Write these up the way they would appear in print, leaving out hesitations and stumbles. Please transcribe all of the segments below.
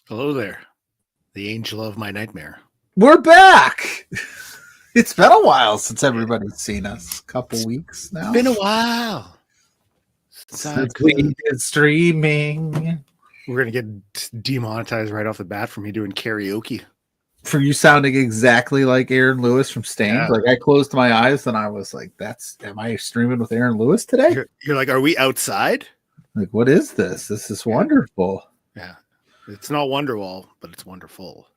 Hello there, the angel of my nightmare. We're back. It's been a while since everybody's seen us. A couple weeks now. It's been a while since we did streaming. We're gonna get demonetized right off the bat for me doing karaoke. For you sounding exactly like Aaron Lewis from Stained. Yeah. Like I closed my eyes and I was like, am I streaming with Aaron Lewis today? You're like, are we outside? Like, what is this? This is wonderful. Yeah. It's not Wonderwall, but it's wonderful.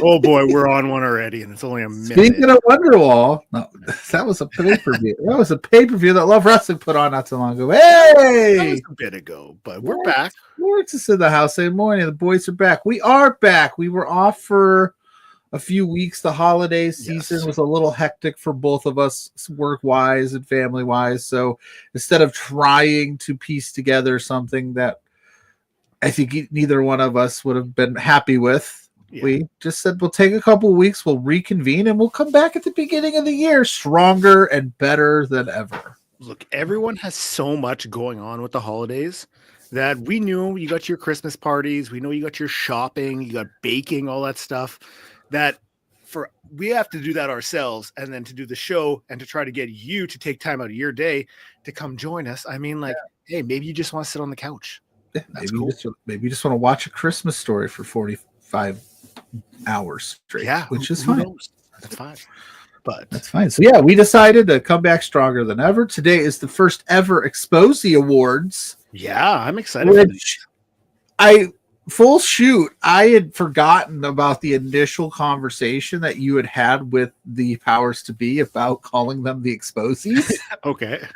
Oh boy, we're on one already, and it's only a minute. Speaking of Wonderwall, no, that was a pay-per-view. That was a pay-per-view that Love Wrestling put on not too long ago. Hey! That was a bit ago, but we're back. Lawrence is in the house. Good morning. The boys are back. We are back. We were off for a few weeks. The holiday season was a little hectic for both of us, work-wise and family-wise. So instead of trying to piece together something that I think neither one of us would have been happy with, we just said we'll take a couple of weeks, we'll reconvene, and we'll come back at the beginning of the year stronger and better than ever. Look, everyone has so much going on with the holidays that we knew you got your Christmas parties, we know you got your shopping, you got baking, all that stuff, that we have to do that ourselves, and then to do the show and to try to get you to take time out of your day to come join us. I mean, like, hey, maybe you just want to sit on the couch. Yeah, maybe you just want to watch A Christmas Story for 45 hours straight. Yeah, which is fine. That's fine. But that's fine. So yeah, we decided to come back stronger than ever. Today is the first ever Exposie Awards. Yeah, I'm excited. I had forgotten about the initial conversation that you had with the powers to be about calling them the Exposies. Okay.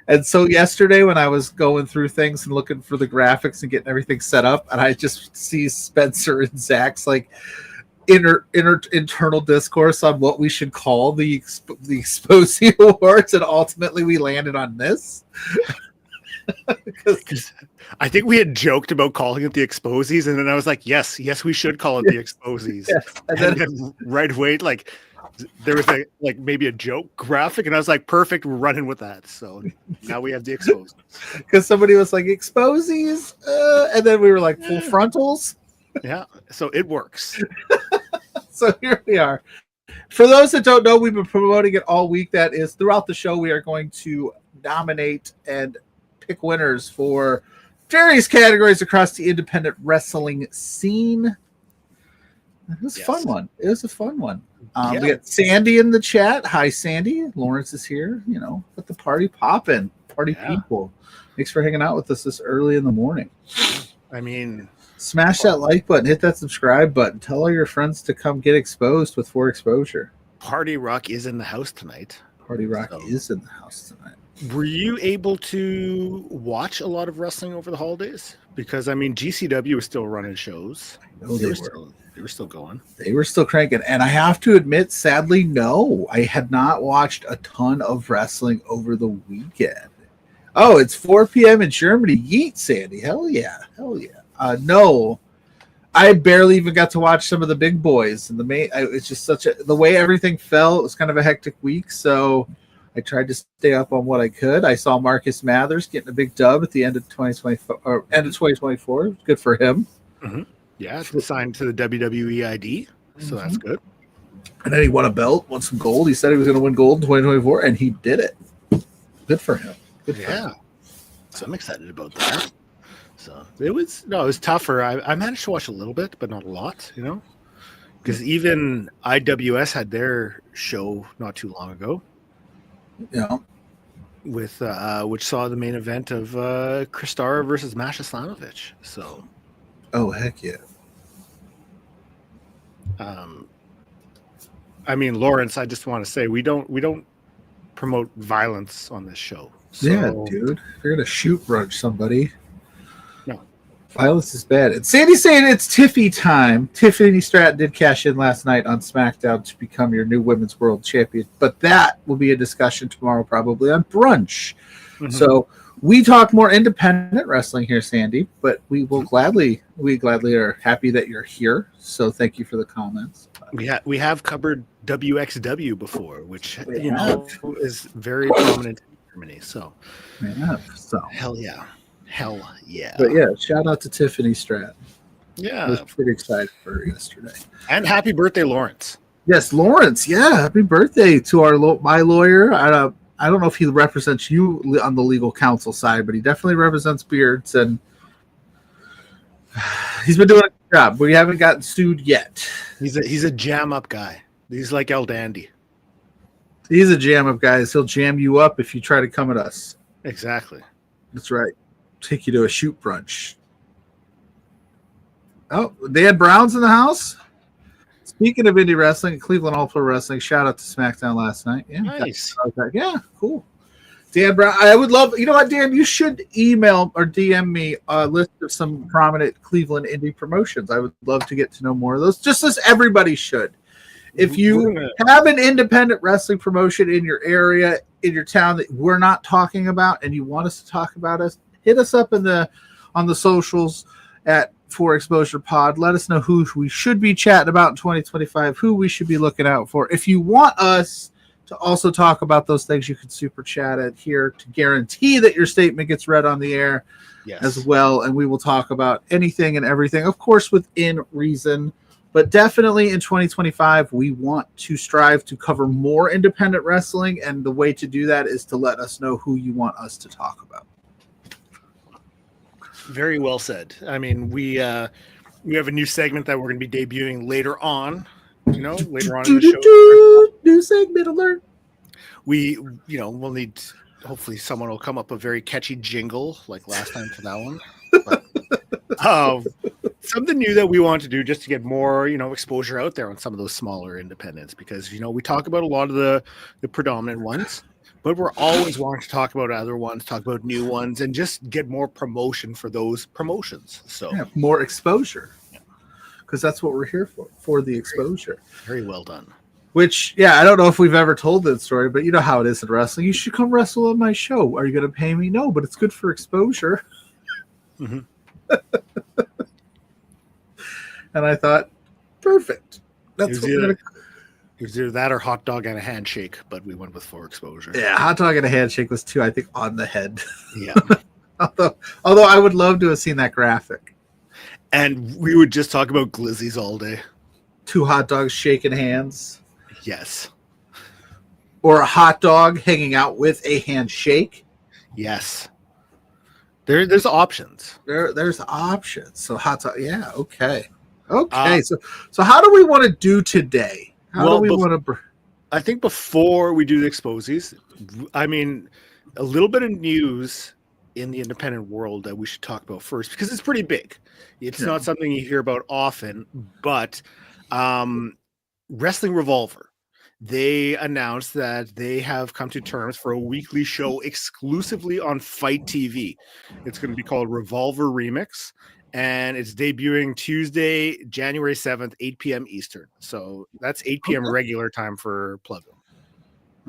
And so yesterday when I was going through things and looking for the graphics and getting everything set up, and I just see Spencer and Zach's like internal discourse on what we should call the Exposie Awards, and ultimately we landed on this. I think we had joked about calling it the Exposies, and then I was like, yes, we should call it the Exposies. Yes. And then right away, like, there was maybe a joke graphic, and I was like, perfect, we're running with that. So now we have the Exposies. Because somebody was like, Exposies, and then we were like, full frontals. Yeah, so it works. So here we are. For those that don't know, we've been promoting it all week. That is, throughout the show, we are going to nominate and pick winners for various categories across the independent wrestling scene. It was a fun one. It was a fun one. We got Sandy in the chat. Hi, Sandy. Lawrence is here. You know, let the party poppin'. Party people. Thanks for hanging out with us this early in the morning. I mean, smash that like button. Hit that subscribe button. Tell all your friends to come get exposed with For Exposure. Party Rock is in the house tonight. Party Rock is in the house tonight. Were you able to watch a lot of wrestling over the holidays? Because, I mean, GCW was still running shows. I know they were still going. They were still cranking. And I have to admit, sadly, no. I had not watched a ton of wrestling over the weekend. Oh, it's 4 p.m. in Germany. Yeet, Sandy. Hell yeah. Hell yeah. No. I barely even got to watch some of the big boys. And it's just the way everything fell, it was kind of a hectic week. So I tried to stay up on what I could. I saw Marcus Mathers getting a big dub at the end of 2024. Good for him. Mm-hmm. Yeah, signed to the WWE ID, so that's good. And then he won a belt, won some gold. He said he was going to win gold in 2024, and he did it. Good for him. Good for him. So I'm excited about that. So it was tougher. I managed to watch a little bit, but not a lot, you know, because even IWS had their show not too long ago. Yeah, with which saw the main event of Kristara versus Masha Slamovich. So, oh heck yeah. I mean, Lawrence, I just want to say we don't promote violence on this show. So, yeah, dude, if you're gonna shoot brunch somebody, no, violence is bad. And Sandy's saying it's Tiffy time. Tiffany Stratton did cash in last night on SmackDown to become your new Women's World Champion, but that will be a discussion tomorrow, probably on brunch. Mm-hmm. So we talk more independent wrestling here, Sandy, but we gladly are happy that you're here. So thank you for the comments. We have covered WXW before, which is very prominent in Germany. So hell yeah. Hell yeah. But yeah, shout out to Tiffany Stratton. I was Yeah. pretty excited for her yesterday. And happy birthday, Lawrence. Yes, Lawrence. Yeah, happy birthday to my lawyer. I don't know if he represents you on the legal counsel side, but he definitely represents Beards, and he's been doing a good job. We haven't gotten sued yet. He's a jam up guy. He's like El Dandy. He's a jam up guy. He'll jam you up if you try to come at us. Exactly. That's right. Take you to a shoot brunch. Oh, they had Browns in the house. Speaking of indie wrestling, Cleveland All Pro Wrestling. Shout out to SmackDown last night. Yeah, Nice. Yeah, cool. Dan Brown, I would love. You know what, Dan? You should email or DM me a list of some prominent Cleveland indie promotions. I would love to get to know more of those. Just as everybody should. If you have an independent wrestling promotion in your area, in your town that we're not talking about, and you want us to talk about us, hit us up on the socials at For Exposure Pod. Let us know who we should be chatting about in 2025, who we should be looking out for. If you want us to also talk about those things, you can super chat it here to guarantee that your statement gets read on the air as well. And we will talk about anything and everything, of course, within reason. But definitely in 2025, we want to strive to cover more independent wrestling. And the way to do that is to let us know who you want us to talk about. Very well said. I mean, we have a new segment that we're going to be debuting later on. Later on in the show. New segment alert. We'll need. Hopefully, someone will come up a very catchy jingle like last time for that one. But, something new that we want to do just to get more, exposure out there on some of those smaller independents, because we talk about a lot of the predominant ones. But we're always wanting to talk about other ones, talk about new ones, and just get more promotion for those promotions. So more exposure, because that's what we're here for the exposure. Very well done. Which, I don't know if we've ever told that story, but you know how it is in wrestling. You should come wrestle on my show. Are you going to pay me? No, but it's good for exposure. Mm-hmm. And I thought, perfect. That's what we're going to. It was either that or hot dog and a handshake, but we went with for exposure. Yeah, hot dog and a handshake was too, I think, on the head. Yeah. although I would love to have seen that graphic. And we would just talk about glizzies all day. 2 hot dogs shaking hands. Yes. Or a hot dog hanging out with a handshake. Yes. There's options. There's options. So hot dog, okay. Okay. So how do we want to do today? How do we want to? I think before we do the exposies, I mean, a little bit of news in the independent world that we should talk about first, because it's pretty big. It's not something you hear about often, but Wrestling Revolver, they announced that they have come to terms for a weekly show exclusively on Fight TV. It's going to be called Revolver Remix. And it's debuting Tuesday, January 7th, 8 p.m. Eastern. So that's 8 p.m. regular time for PLUGGO.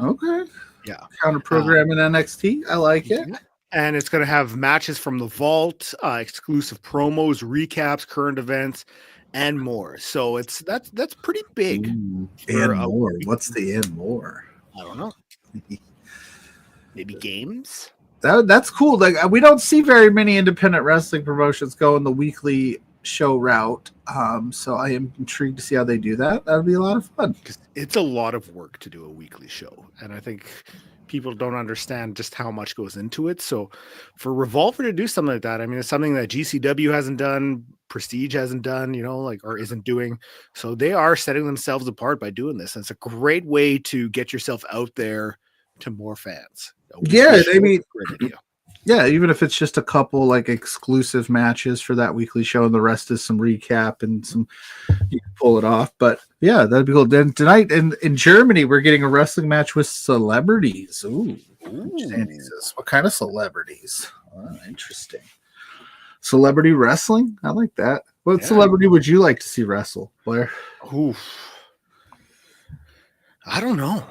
Okay. Yeah. Counter programming NXT. I like it. And it's going to have matches from the Vault, exclusive promos, recaps, current events, and more. So that's pretty big. Ooh, and more. What's the and more? I don't know. Maybe games? That's cool. Like, we don't see very many independent wrestling promotions go in the weekly show route. So I am intrigued to see how they do that. That'll be a lot of fun. It's a lot of work to do a weekly show, and I think people don't understand just how much goes into it. So for Revolver to do something like that, I mean, it's something that GCW hasn't done, Prestige hasn't done, or isn't doing. So they are setting themselves apart by doing this. And it's a great way to get yourself out there to more fans. Yeah, I mean, yeah, even if it's just a couple like exclusive matches for that weekly show, and the rest is some recap and some, you can pull it off. But yeah, that'd be cool. Then tonight in Germany, we're getting a wrestling match with celebrities. Ooh. Sandy says, what kind of celebrities? Oh, interesting. Celebrity wrestling? I like that. What celebrity would you like to see wrestle, Blair? Ooh. I don't know.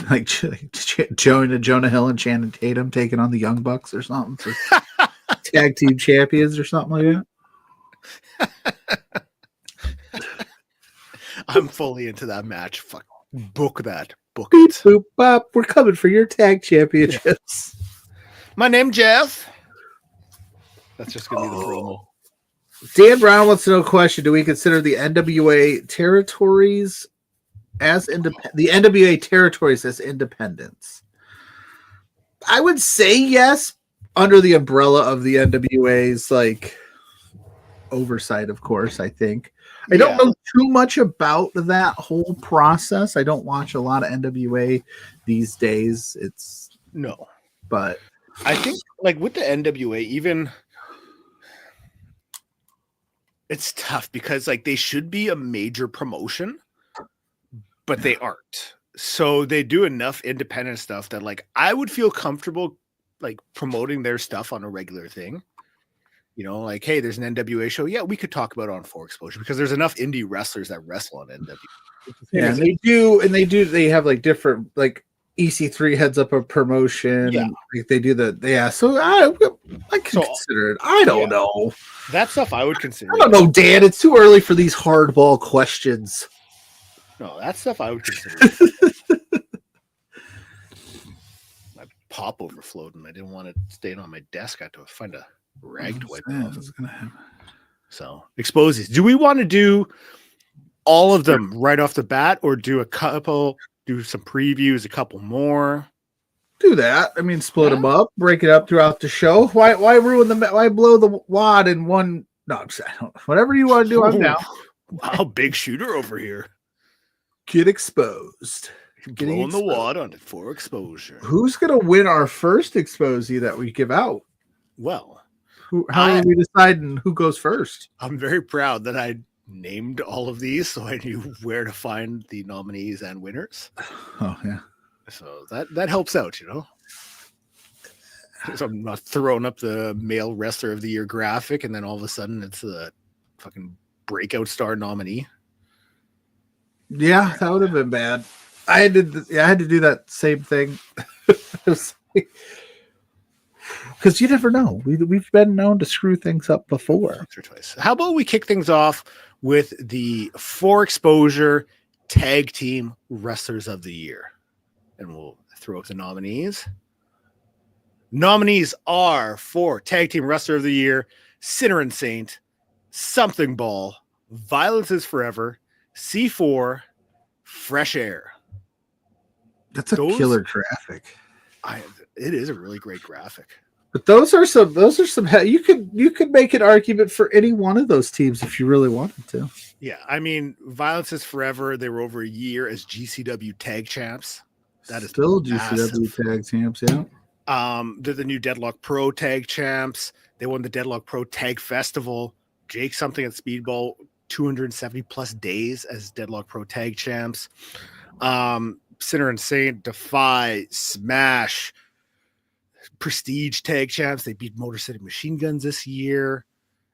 Like Jonah Hill and Channing Tatum taking on the Young Bucks or something for tag team champions or something like that. I'm fully into that match. Fuck, book that. Book Beep, it. boop, bop. We're coming for your tag championships. My name Jeff. That's just going to be the promo. Dan Brown wants to know a question. Do we consider the NWA territories as the NWA territories as independents? I would say yes, under the umbrella of the NWA's like oversight, of course. I think I don't know too much about that whole process. I don't watch a lot of NWA these days. But I think like with the NWA, even it's tough because like they should be a major promotion, but they aren't. So they do enough independent stuff that like I would feel comfortable like promoting their stuff on a regular thing. You know, like, hey, there's an NWA show. Yeah, we could talk about it on For Exposure because there's enough indie wrestlers that wrestle on NWA. Yeah, and they have like different like EC3 heads up a promotion. Yeah. Like they do so I can consider it. I don't know. That stuff I would consider. I don't know, Dan. It's too early for these hardball questions. No, that stuff I would consider. My pop overflowed and I didn't want it staying on my desk. I had to find a rag to wipe it off. So, Exposies. Do we want to do all of them right off the bat or do a couple, do some previews, a couple more? Do that. I mean, split them up, break it up throughout the show. Why why blow the wad in one? No, whatever you want to do, I'm down. Wow, big shooter over here. Get exposed. Blowing the wad on it For Exposure. Who's going to win our first Exposie that we give out? Well, how are we deciding who goes first? I'm very proud that I named all of these so I knew where to find the nominees and winners. Oh, yeah. So that helps out, you know. So I'm not throwing up the male wrestler of the year graphic and then all of a sudden it's the fucking breakout star nominee. Yeah, that would have been bad. I had to do that same thing. Because you never know. We've been known to screw things up before. Once or twice. How about we kick things off with the For Exposure Tag Team Wrestlers of the Year? And we'll throw up the nominees. Nominees are for Tag Team Wrestler of the Year, Sinner and Saint, Something Ball, Violence is Forever, C4, Fresh Air. That's a killer graphic. It is a really great graphic. But those are some you could make an argument for any one of those teams if you really wanted to. Yeah, I mean, Violence is Forever. They were over a year as GCW Tag Champs. That is still GCW Tag Champs, yeah. They're the new Deadlock Pro Tag Champs. They won the Deadlock Pro Tag Festival. Jake something at Speedball, 270 plus days as Deadlock Pro Tag Champs. Sinner and Saint, Defy, Smash, Prestige Tag Champs. They beat Motor City Machine Guns this year.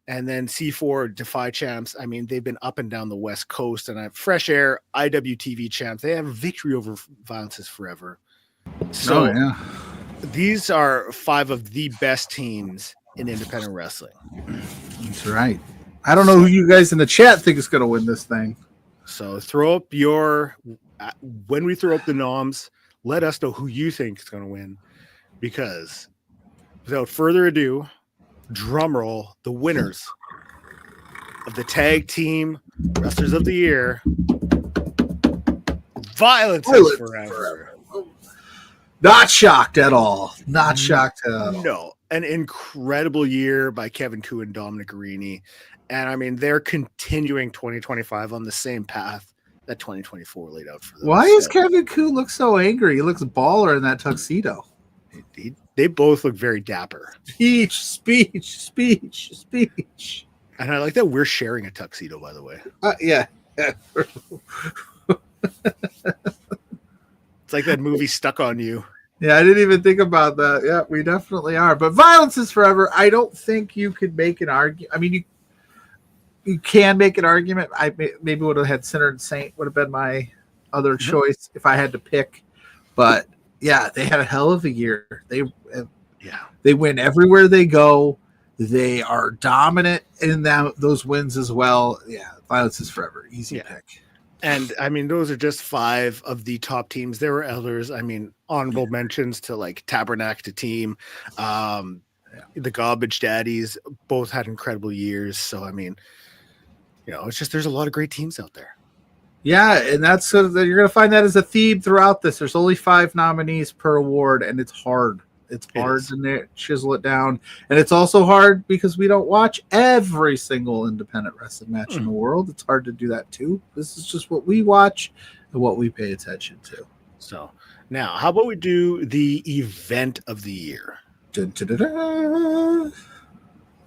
And then C4 Defy Champs. I mean, they've been up and down the West Coast. And I have Fresh Air, IWTV Champs. They have a victory over Violence is Forever. So these are 5 of the best teams in independent wrestling. That's right. I don't know who you guys in the chat think is going to win this thing. So when we throw up the noms, let us know who you think is going to win. Because without further ado, drum roll, the winners of the Tag Team Wrestlers of the Year, Violence is Forever. Not shocked at all. Not shocked at all. No, an incredible year by Kevin Koo and Dominic Arini. And I mean, they're continuing 2025 on the same path that 2024 laid out for them. Why does Kevin Koo look so angry? He looks baller in that tuxedo. They both look very dapper. Speech. And I like that we're sharing a tuxedo, by the way. Yeah. It's like that movie Stuck on You. Yeah, I didn't even think about that. Yeah, we definitely are. But Violence is Forever. I don't think you could make an argument. I mean, you can make an argument. I maybe would have had Sinner and Saint would have been my other choice if I had to pick. But yeah, they had a hell of a year. They win everywhere they go. They are dominant in those wins as well. Yeah, Violence is Forever. Easy pick. And I mean, those are just 5 of the top teams. There were others. I mean, honorable mentions to like Tabernacle Team, The Garbage Daddies both had incredible years. So, I mean, it's just there's a lot of great teams out there. Yeah, and that's you're going to find that as a theme throughout this. There's only 5 nominees per award, and it's hard. It's hard to chisel it down. And it's also hard because we don't watch every single independent wrestling match in the world. It's hard to do that too. This is just what we watch and what we pay attention to. So now, how about we do the event of the year? Dun, dun, dun, dun.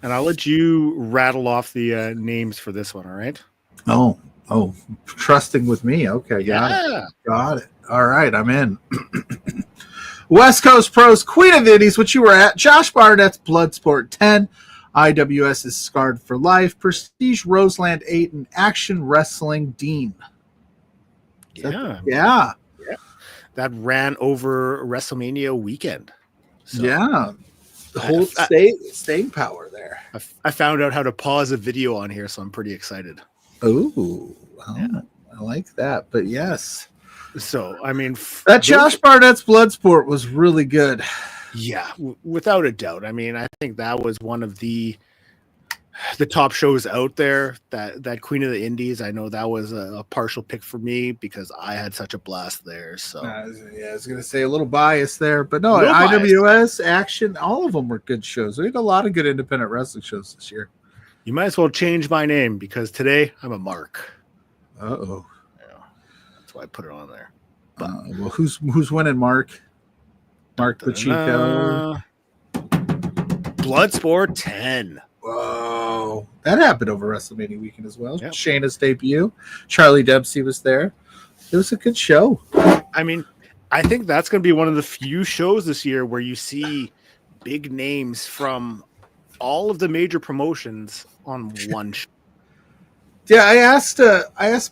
And I'll let you rattle off the names for this one, all right? Oh, trusting with me. Okay, got it. All right, I'm in. West Coast Pros, Queen of the Indies, which you were at. Josh Barnett's Bloodsport 10. IWS is Scarred for Life. Prestige Roseland 8. And Action Wrestling Dean. Yeah. That ran over WrestleMania weekend. So yeah. The whole staying power there. I found out how to pause a video on here, so I'm pretty excited. Oh, I like that. But yes. So, I mean, that Josh Barnett's Bloodsport was really good. Yeah, without a doubt. I mean, I think that was one of the top shows out there. That Queen of the Indies, I know that was a partial pick for me because I had such a blast there. So, I was going to say a little bias there, but no, IWS, Action, all of them were good shows. We had a lot of good independent wrestling shows this year. You might as well change my name because today I'm a Mark. Uh-oh. That's why I put it on there. Well, who's winning, Mark? Mark Pacheco. Bloodsport 10. Whoa. That happened over WrestleMania weekend as well. Yep. Shayna's debut. Charlie Dempsey was there. It was a good show. I mean, I think that's going to be one of the few shows this year where you see big names from all of the major promotions on one show. Yeah, I asked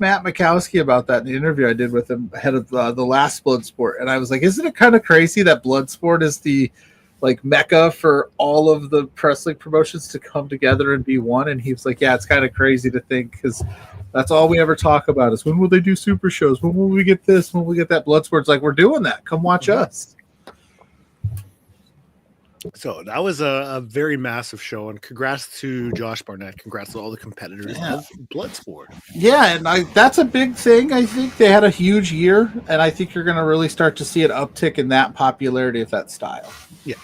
Matt Mikowski about that in the interview I did with him ahead of the last Bloodsport, and I was like, "Isn't it kind of crazy that Bloodsport is the mecca for all of the wrestling promotions to come together and be one?" And he was like, "Yeah, it's kind of crazy to think because that's all we ever talk about is when will they do super shows? When will we get this? When will we get that?" Bloodsport's like, we're doing that. Come watch us. So that was a very massive show, and congrats to Josh Barnett. Congrats to all the competitors of Bloodsport. Yeah, and that's a big thing. I think they had a huge year, and I think you're going to really start to see an uptick in that popularity of that style. Yeah.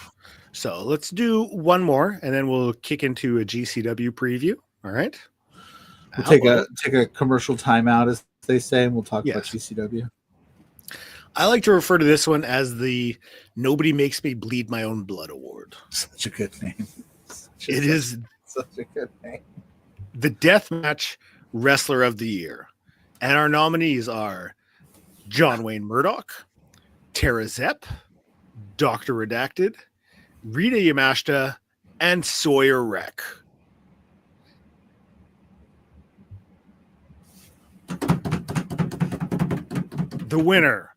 So let's do one more, and then we'll kick into a GCW preview. All right. We'll take a commercial timeout, as they say, and we'll talk about GCW. I like to refer to this one as the Nobody Makes Me Bleed My Own Blood Award. Such a good name. It is such a good name. The Deathmatch Wrestler of the Year. And our nominees are John Wayne Murdoch, Tara Zepp, Dr. Redacted, Rita Yamashita, and Sawyer Wreck. The winner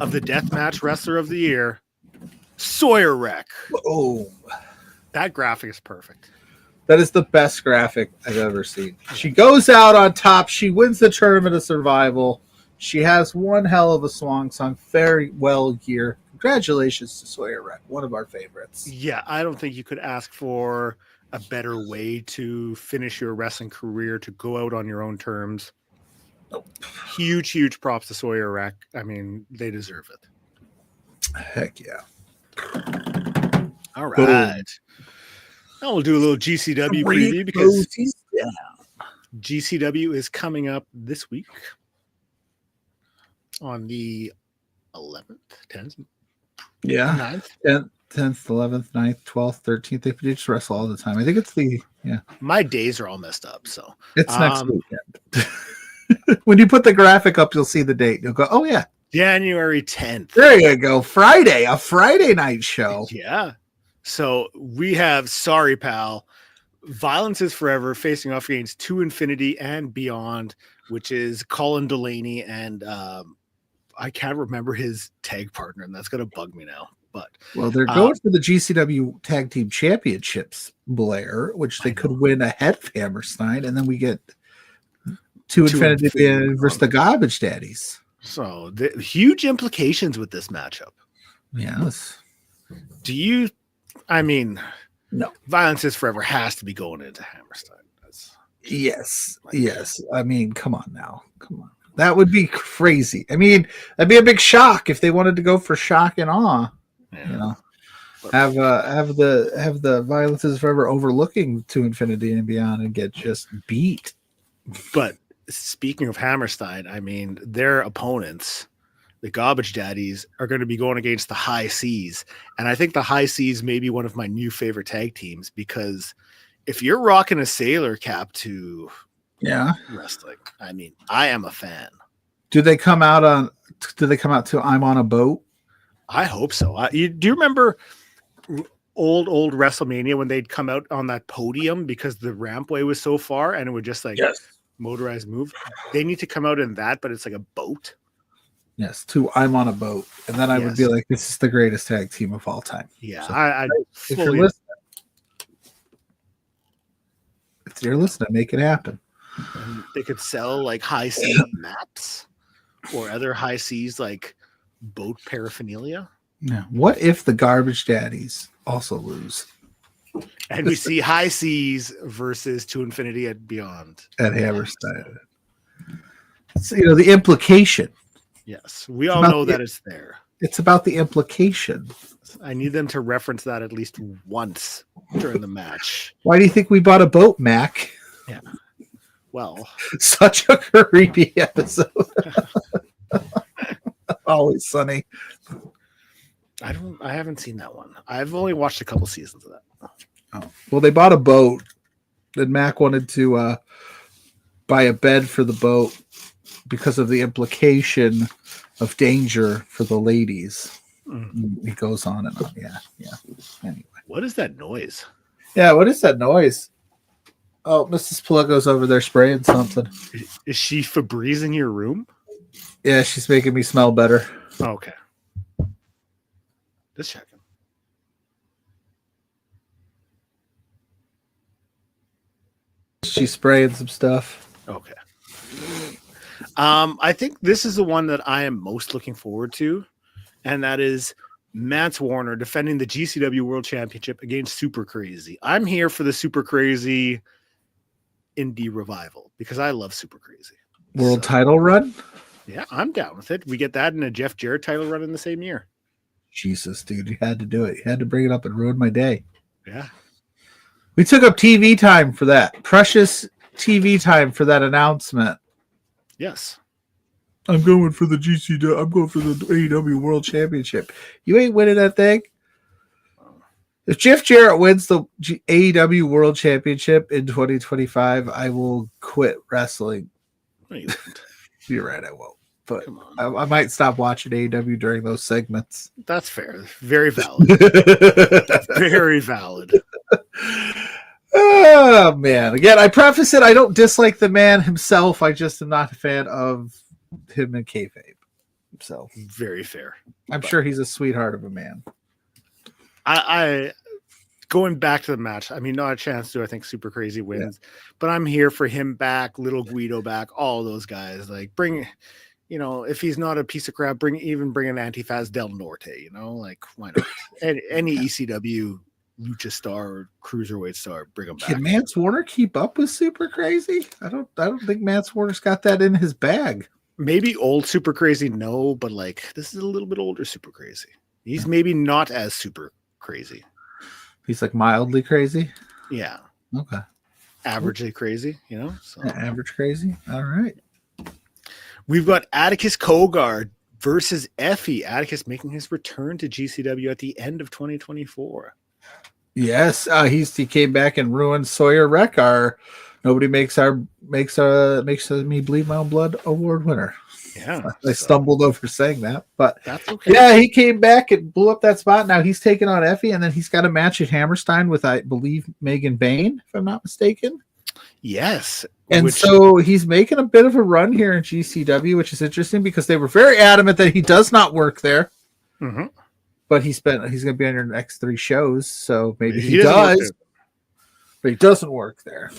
of the Deathmatch Wrestler of the Year, Sawyer Wreck. Oh, that graphic is perfect. That is the best graphic I've ever seen. She goes out on top. She wins the Tournament of Survival. She has one hell of a song very well geared. Congratulations to Sawyer Wreck, one of our favorites. Yeah, I don't think you could ask for a better way to finish your wrestling career, to go out on your own terms. Nope. Huge props to Sawyer Wreck. I mean, they deserve it. Heck yeah. All right. Boom. Now we'll do a little GCW preview because GCW is coming up this week on the 11th, 10th. Yeah. 9th. 10th, 11th, 9th, 12th, 13th. They just wrestle all the time. I think it's my days are all messed up. So it's next weekend. When you put the graphic up, you'll see the date. You'll go, oh, yeah. January 10th. There you go. Friday, a Friday night show. Yeah. So we have Sorry Pal, Violence is Forever, facing off against To Infinity and Beyond, which is Colin Delaney. And I can't remember his tag partner, and that's going to bug me now. But they're going for the GCW Tag Team Championships, BLAIR, which they could win ahead of Hammerstein, and then we get To Infinity versus the Garbage Daddies. So the huge implications with this matchup. Yes. I mean, No. Violence is Forever has to be going into Hammerstein. Yes. I mean, come on now. Come on. That would be crazy. I mean, that'd be a big shock if they wanted to go for shock and awe. Yeah. You know, have the Violence is Forever overlooking To Infinity and Beyond and get just beat. But speaking of Hammerstein, I mean, their opponents, the Garbage Daddies, are going to be going against the High Seas. And I think the High Seas may be one of my new favorite tag teams, because if you're rocking a sailor cap to wrestling, I mean, I am a fan. Do they come out to I'm on a Boat? I hope so. Do you remember old WrestleMania when they'd come out on that podium because the rampway was so far and it would just motorized move? They need to come out in that, but it's like a boat. Yes, to I'm on a Boat. And then I would be like, this is the greatest tag team of all time. Yeah. So, if you're listening, make it happen. And they could sell like high seas maps or other high seas like boat paraphernalia. Yeah. What if the Garbage Daddies also lose? And we see High Seas versus To Infinity and Beyond at Hammerstein. So, the implication. Yes, we all know that it's there. It's about the implication. I need them to reference that at least once during the match. Why do you think we bought a boat, Mac? Yeah. Well, such a creepy episode. Always Sunny. I haven't seen that one. I've only watched a couple seasons of that. Oh. Well, they bought a boat. Then Mac wanted to buy a bed for the boat because of the implication of danger for the ladies. He goes on and on. Yeah. Anyway. What is that noise? Yeah, what is that noise? Oh, Mrs. Pluggo's over there spraying something. Is she Febrezing your room? Yeah, she's making me smell better. Okay. Just checking. She's spraying some stuff. Okay. I think this is the one that I am most looking forward to, and that is Mance Warner defending the GCW World Championship against Super Crazy. I'm here for the Super Crazy indie revival because I love Super Crazy. World title run? Yeah, I'm down with it. We get that in a Jeff Jarrett title run in the same year. Jesus, dude, you had to do it. You had to bring it up and ruin my day. Yeah. We took up TV time for that. Precious TV time for that announcement. Yes. I'm going for the GCW. I'm going for the AEW World Championship. You ain't winning that thing. If Jeff Jarrett wins the AEW World Championship in 2025, I will quit wrestling. No, you won't. You're right, I won't. But I might stop watching AEW during those segments. That's fair. Very valid. Very valid. Oh, man. Again, I preface it. I don't dislike the man himself. I just am not a fan of him in kayfabe. So very fair. I'm sure he's a sweetheart of a man. I going back to the match, I mean, not a chance to, I think Super Crazy wins, but I'm here for him back, Little Guido back, all those guys. Like, bring, if he's not a piece of crap, bring an Antifaz Del Norte, like, why not? Any ECW lucha star or cruiserweight star, bring him back. Can Mance Warner keep up with Super Crazy? I don't think Mance Warner's got that in his bag. Maybe old Super Crazy, no, but like, this is a little bit older Super Crazy. He's maybe not as super crazy. He's like mildly crazy. Yeah. Okay. Averagely crazy, So. Average crazy. All right. We've got Atticus Cogar versus Effie. Atticus making his return to GCW at the end of 2024. Yes, he came back and ruined Sawyer Wreck, our Nobody Makes Me Bleed My Own Blood award winner. Yeah, I stumbled over saying that, but that's okay. Yeah, he came back and blew up that spot. Now he's taking on Effie, and then he's got a match at Hammerstein with, I believe, Megan Bain, if I'm not mistaken. Yes, and so he's making a bit of a run here in GCW, which is interesting because they were very adamant that he does not work there. Mm-hmm. But he's going to be on your next 3 shows, so maybe he does. But he doesn't work there.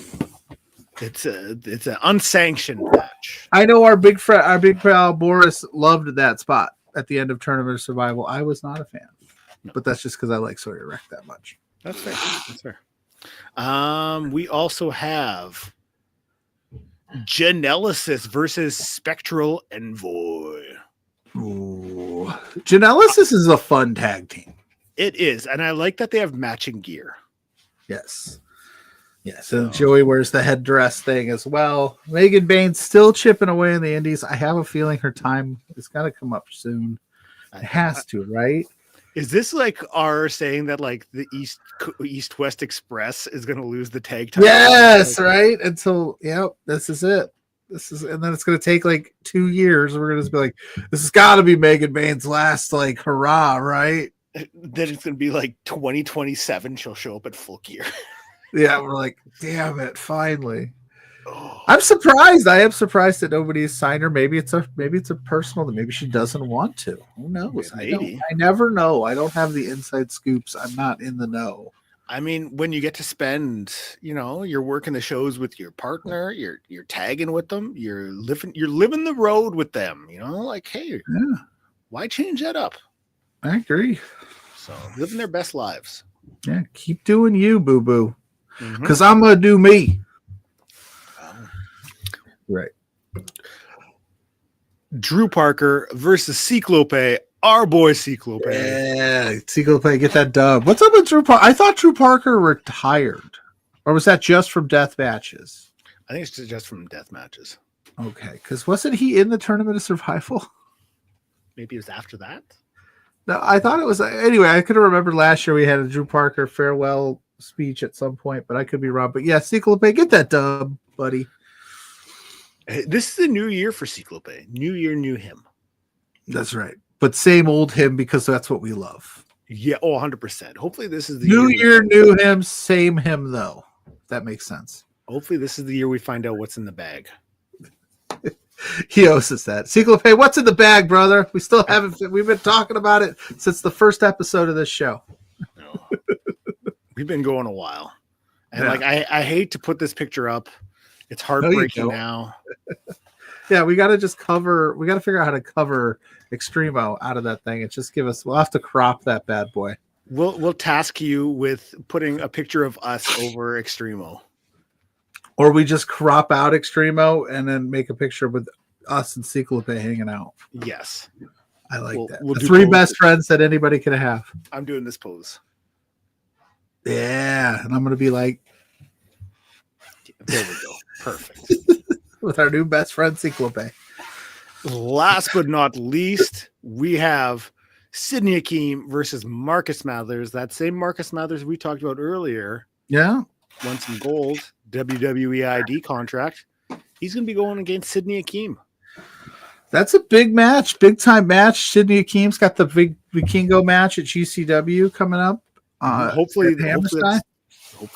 It's an unsanctioned match. I know our big pal Boris loved that spot at the end of Tournament of Survival. I was not a fan, but that's just because I like Sawyer Wreck that much. That's fair. That's fair. We also have Genesis versus Spectral Envoy. Ooh. Genesis is a fun tag team. It is, and I like that they have matching gear. Yes. Yes, and Joey wears the headdress thing as well. Megan Bain's still chipping away in the indies. I have a feeling her time is going to come up soon. It has to, right? Is this like our saying that like the East West Express is going to lose the tag title? Yes, right. Until this is it. And then it's going to take like 2 years. We're going to be like, this has got to be Megan Bain's last like hurrah, right? Then it's going to be like 2027. She'll show up at Full Gear. Yeah, we're like, damn it, finally. Oh. I'm surprised. I am surprised that nobody's signed her. Maybe it's a personal that maybe she doesn't want to. Who knows? Maybe. I never know. I don't have the inside scoops. I'm not in the know. I mean, when you get to spend, you're working the shows with your partner, you're tagging with them, you're living the road with them, like, hey, why change that up? I agree. So living their best lives. Yeah, keep doing you, boo-boo. Because I'm going to do me. Right. Drew Parker versus Ciclope, our boy Ciclope. Yeah, Ciclope, get that dub. What's up with Drew Parker? I thought Drew Parker retired. Or was that just from death matches? I think it's just from death matches. Okay, because wasn't he in the Tournament of Survival? Maybe it was after that. No, I thought it was. Anyway, I could have remembered last year we had a Drew Parker farewell speech at some point, but I could be wrong. But yeah, Ciclope, get that dub, buddy. This is a new year for Ciclope. New year, new him. That's right. But same old him, because that's what we love. Yeah, 100%. Hopefully this is the new year, new him, same him, though. That makes sense. Hopefully this is the year we find out what's in the bag. He owes us that. Ciclope, what's in the bag, brother? We still haven't. We've been talking about it since the first episode of this show. No. We've been going a while. And I hate to put this picture up. It's heartbreaking now. Yeah, we got to figure out how to cover Extremo out of that thing. We'll have to crop that bad boy. We'll task you with putting a picture of us over Extremo. Or we just crop out Extremo and then make a picture with us and Ciclope hanging out. Yes. I like that. The 3 best friends that anybody can have. I'm doing this pose. Yeah. And I'm going to be like. There we go. Perfect. With our new best friend, Ciclope. Last but not least, we have Sydney Akeem versus Marcus Mathers. That same Marcus Mathers we talked about earlier. Yeah. Won some gold. WWE ID contract. He's going to be going against Sydney Akeem. That's a big match, big time match. Sydney Akeem's got the big Vikingo match at GCW coming up. Hopefully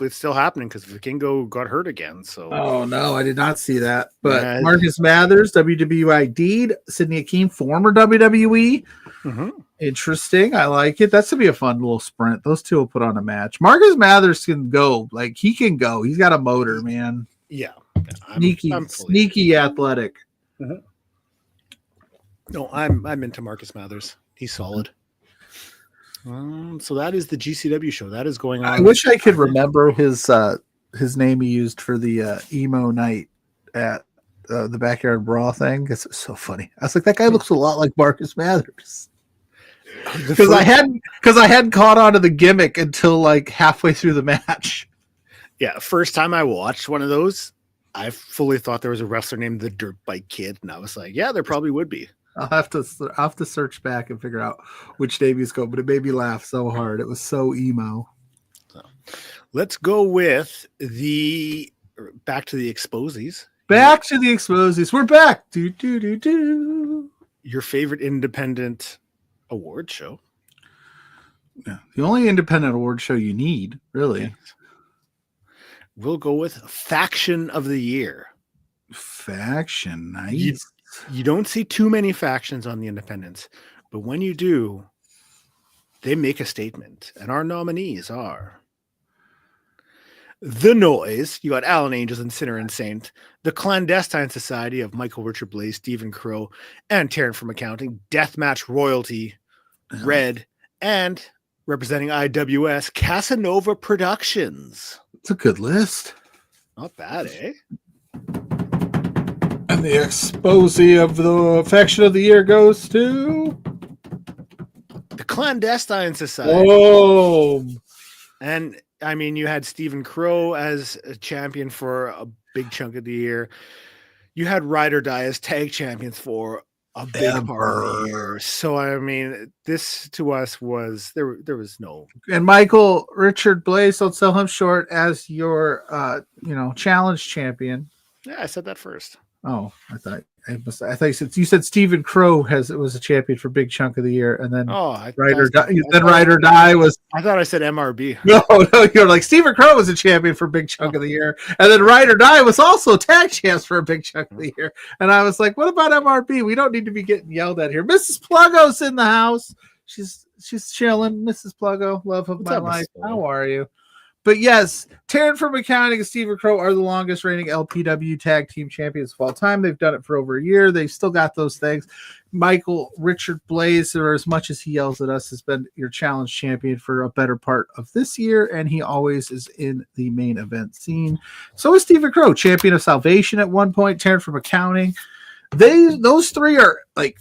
it's still happening because Vikingo got hurt again. So oh no, I did not see that. But Marcus Mathers, WWE ID'd. Sydney Akeem, former WWE. Mm-hmm. Interesting. I like it. That's gonna be a fun little sprint. Those two will put on a match. Marcus Mathers can go. Like he can go. He's got a motor, man. Yeah. Sneaky athletic. Mm-hmm. No, I'm into Marcus Mathers. He's solid. So that is the GCW show. That is going on. I wish I could remember his name he used for the emo night at the Backyard Brawl thing. It's so funny. I was like, that guy looks a lot like Marcus Mathers. Because I hadn't caught on to the gimmick until like halfway through the match. Yeah, first time I watched one of those, I fully thought there was a wrestler named the Dirt Bike Kid, and I was like, yeah, there probably would be. I'll have to search back and figure out which name he's going, but it made me laugh so hard. It was so emo. So, let's go with back to the Exposies. Back to the Exposies. We're back. Do. Your favorite independent award show. Yeah, the only independent award show you need, really. Yes. We'll go with Faction of the Year. Faction, nice. You don't see too many factions on the independents, but when you do, they make a statement. And our nominees are The Noise. You got Alan Angels and Sinner and Saint. The Clandestine Society of Michael Richard Blaze, Stephen Crow, and Taryn from Accounting. Deathmatch Royalty, Red, and Representing IWS, Casanova Productions. It's a good list. Not bad, eh? And the Exposie of the Faction of the Year goes to The Clandestine Society. Oh, And I mean, you had Stephen Crow as a champion for a big chunk of the year. You had Ride or Die as tag champions for a big part of the year. So I mean, this to us was there was no. And Michael Richard Blaze, don't sell him short, as your challenge champion. Yeah, I said that first. Oh, I thought you said Stephen Crow was a champion for big chunk of the year, and then Ride or Die was. I thought I said MRB. No, you're like Stephen Crow was a champion for big chunk of the year, and then Ride or Die was also tag champs for a big chunk of the year. And I was like, what about MRB? We don't need to be getting yelled at here. Mrs. Pluggo's in the house. She's chilling. Mrs. Pluggo, love of my life. How are you? But yes, Taryn from Accounting and Stephen Crow are the longest reigning LPW tag team champions of all time. They've done it for over a year. They've still got those things. Michael Richard Blaze, or as much as he yells at us, has been your challenge champion for a better part of this year, and he always is in the main event scene. So is Stephen Crow, champion of Salvation at one point. Taryn from Accounting. Those three are like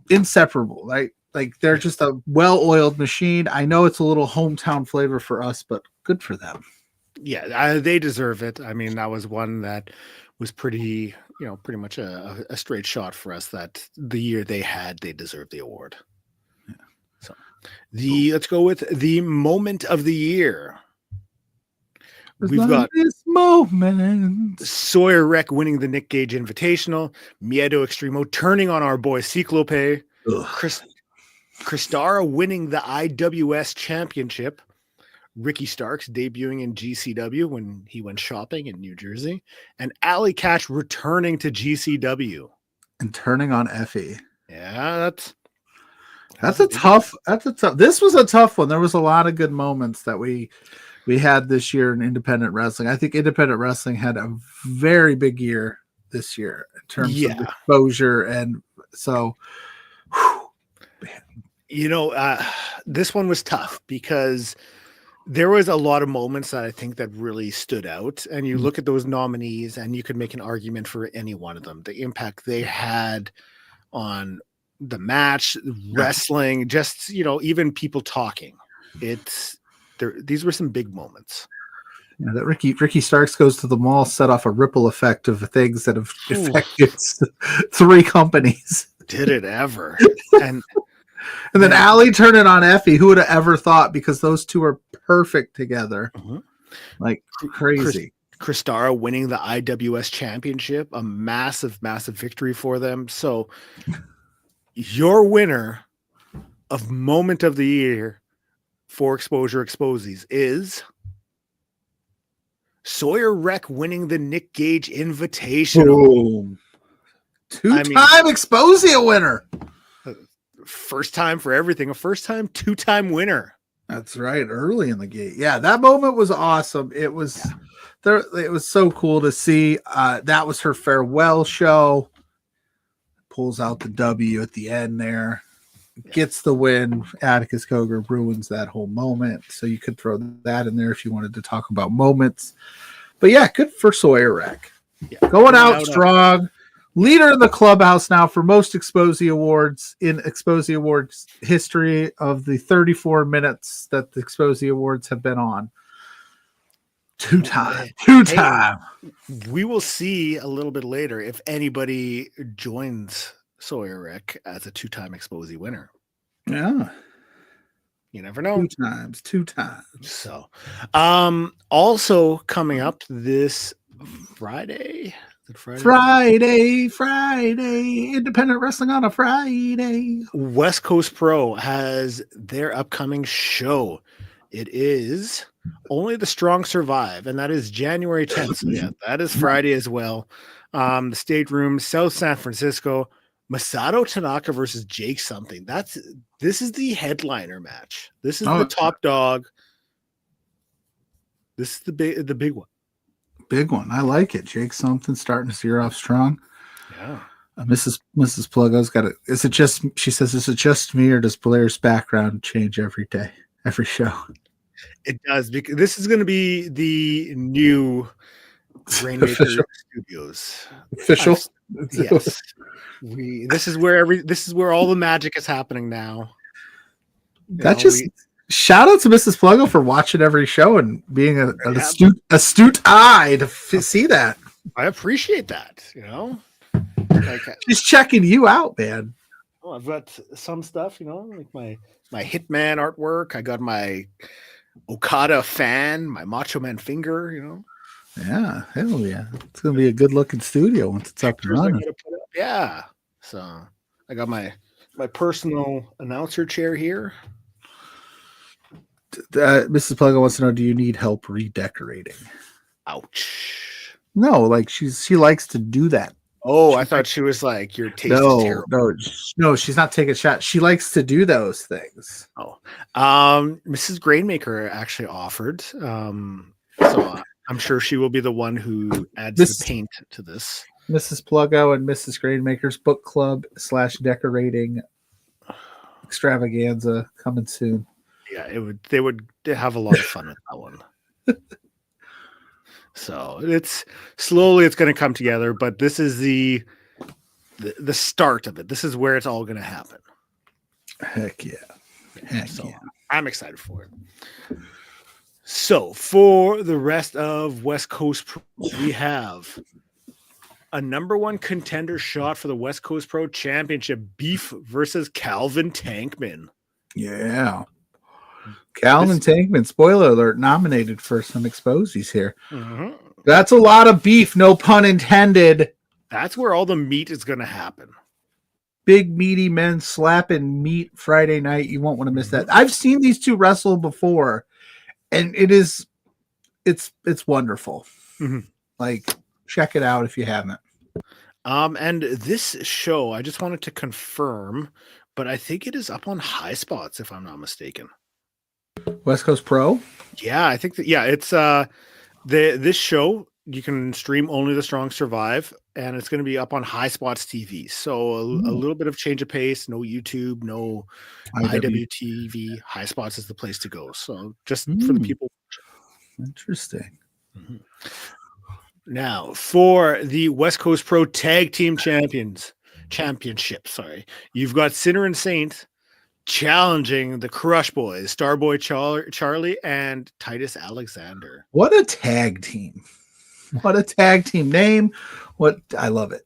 inseparable, right? Like they're just a well-oiled machine. I know it's a little hometown flavor for us, but good for them. Yeah, they deserve it. I mean, that was one that was pretty much a straight shot for us. That the year they deserved the award. Yeah. So let's go with the moment of the year. We've got this moment. Sawyer Wreck winning the Nick Gage Invitational, Miedo Extremo turning on our boy Ciclope, Kristara winning the IWS Championship, Ricky Starks debuting in GCW when he went shopping in New Jersey, and Alley Catch returning to GCW and turning on Effie. Yeah, that's a tough. This was a tough one. There was a lot of good moments that we had this year in independent wrestling. I think independent wrestling had a very big year this year in terms of exposure, and so. This one was tough because there was a lot of moments that I think that really stood out, and you look at those nominees and you could make an argument for any one of them. The impact they had on the match, wrestling, just, even people talking. These were some big moments. Yeah, that Ricky Starks goes to the mall set off a ripple effect of things that have affected 3 companies. Did it ever? And then Allie turning on Effie. Who would have ever thought? Because those two are perfect together. Mm-hmm. Like crazy. Kristara winning the IWS Championship, a massive, massive victory for them. So your winner of moment of the year for Exposure Exposies is Sawyer Wreck winning the Nick Gage Invitational. Boom. Two-time Exposia winner. First time for everything. A first-time, 2-time winner. That's right. Early in the gate. Yeah, that moment was awesome. It was it was so cool to see. That was her farewell show. Pulls out the W at the end there. Gets the win. Atticus Cogar ruins that whole moment. So you could throw that in there if you wanted to talk about moments. But yeah, good for Sawyer Wreck. Yeah. Going out strong. Leader in the clubhouse now for most Exposie awards in Exposie Awards history of the 34 minutes that the Exposie Awards have been on. Two-time. We will see a little bit later if anybody joins Sawyer Wreck as a 2-time Exposie winner. Yeah. You never know. Two times. So, also coming up this Friday. Friday, independent wrestling on a Friday. West Coast Pro has their upcoming show. It is Only the Strong Survive, and that is January 10th. So yeah, that is Friday as well. The State Room, South San Francisco. Masato Tanaka versus Jake something. This is the headliner match. This is the top dog. This is the big one. Big one. I like it. Jake something starting to steer off strong. Yeah. Mrs. Pluggo's got it. Is it just? She says, "Is it just me, or does Blair's background change every day, every show?" It does, because this is going to be the new Rainmaker Official. Studios. Official. Yes. This is where all the magic is happening now. Shout out to Mrs. Pluggo for watching every show and being an astute eye to see that. I appreciate that. Like, she's checking you out, man. Oh, I've got some stuff, like my Hitman artwork. I got my Okada fan, my Macho Man finger. Yeah, hell yeah. It's gonna be a good looking studio once it's up and running. Yeah. So I got my personal announcer chair here. Mrs. Pluggo wants to know, do you need help redecorating? Ouch. No, like she likes to do that. Oh, I thought she was like, your taste is terrible. No, she's not taking shots. She likes to do those things. Oh, Mrs. Grainmaker actually offered. So I'm sure she will be the one who adds the paint to this. Mrs. Pluggo and Mrs. Grainmaker's book club / decorating extravaganza coming soon. Yeah, they would have a lot of fun with that one. So it's going to come together, but this is the start of it. This is where it's all going to happen. Heck yeah. Yeah. I'm excited for it. So for the rest of West Coast Pro, we have a #1 contender shot for the West Coast Pro Championship, Beef versus Calvin Tankman. Yeah. Calvin Tankman, spoiler alert, nominated for some exposies here. Mm-hmm. That's a lot of beef, no pun intended. That's where all the meat is going to happen. Big meaty men slapping meat Friday night. You won't want to miss that. I've seen these two wrestle before, and it's wonderful. Mm-hmm. Like, check it out if you haven't. And this show, I just wanted to confirm, but I think it is up on High Spots, if I'm not mistaken. West Coast Pro? Yeah, I think that. Yeah, it's this show. You can stream Only the Strong Survive, and it's going to be up on High Spots TV. So a little bit of change of pace. No YouTube, no IWTV. High Spots is the place to go. So just for the people. Interesting. Mm-hmm. Now for the West Coast Pro Tag Team Championship. Sorry, you've got Sinner and Saint challenging the Crush Boys, Starboy Charlie and Titus Alexander. What a tag team. What a tag team name. I love it.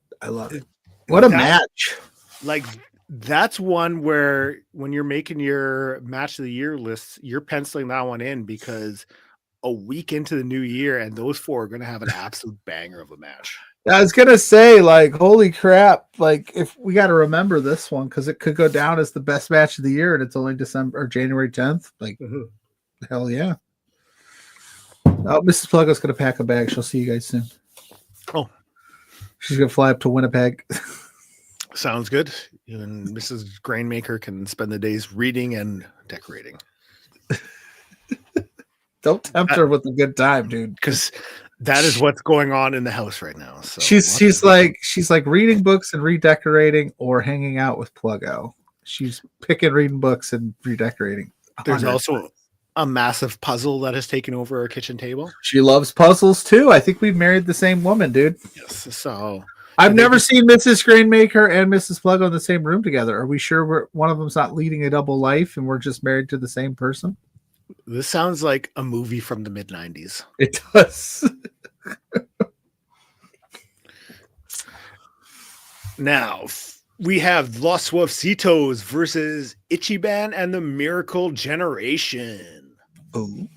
What a match. Like, that's one where when you're making your match of the year lists, you're penciling that one in, because a week into the new year and those four are going to have an absolute banger of a match. I was going to say, like, holy crap. Like, if we got to remember this one, because it could go down as the best match of the year and it's only January 10th. Like, hell yeah. Oh, Mrs. Pluggo's going to pack a bag. She'll see you guys soon. Oh. She's going to fly up to Winnipeg. Sounds good. Even Mrs. Grainmaker can spend the days reading and decorating. Don't tempt her with a good time, dude. Because that is what's going on in the house right now. So she's like reading books and redecorating, or hanging out with Pluggo. She's picking reading books and redecorating. There's also a massive puzzle that has taken over our kitchen table. She loves puzzles too. I think we've married the same woman, dude. Yes. So I've never seen Mrs. Grainmaker and Mrs. Pluggo in the same room together. Are we sure one of them's not leading a double life and we're just married to the same person? This sounds like a movie from the mid-90s. It does. Now, we have Los Suavecitos versus Ichiban and the Miracle Generation. Oh.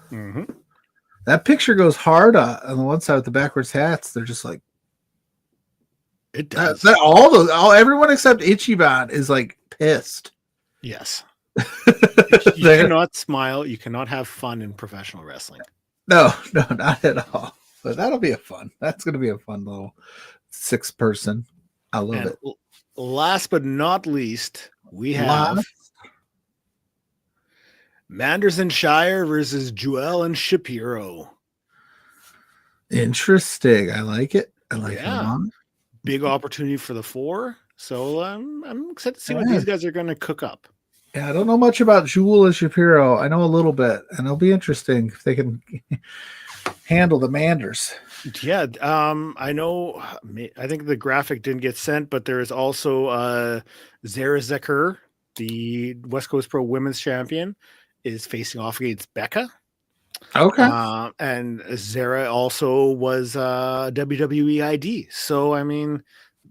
Mm-hmm. That picture goes hard on the one side with the backwards hats. They're just like, it does. Everyone except Ichiban is like pissed. Yes. You cannot smile. You cannot have fun in professional wrestling. No, not at all. But that'll be that's going to be a fun little 6-person. I love it. Last but not least, we have Manders and Shire versus Joel and Shapiro. Interesting. I like it. I like it a lot. big opportunity for the 4. So I'm excited to see what Yeah. these guys are going to cook up. Yeah, I don't know much about Jewel and Shapiro. I know a little bit, and it'll be interesting if they can handle the Manders. Yeah, I know. I think the graphic didn't get sent, but there is also Zara Zeker, the West Coast Pro Women's Champion, is facing off against Becca. Okay. And Zara also was WWE ID. So I mean,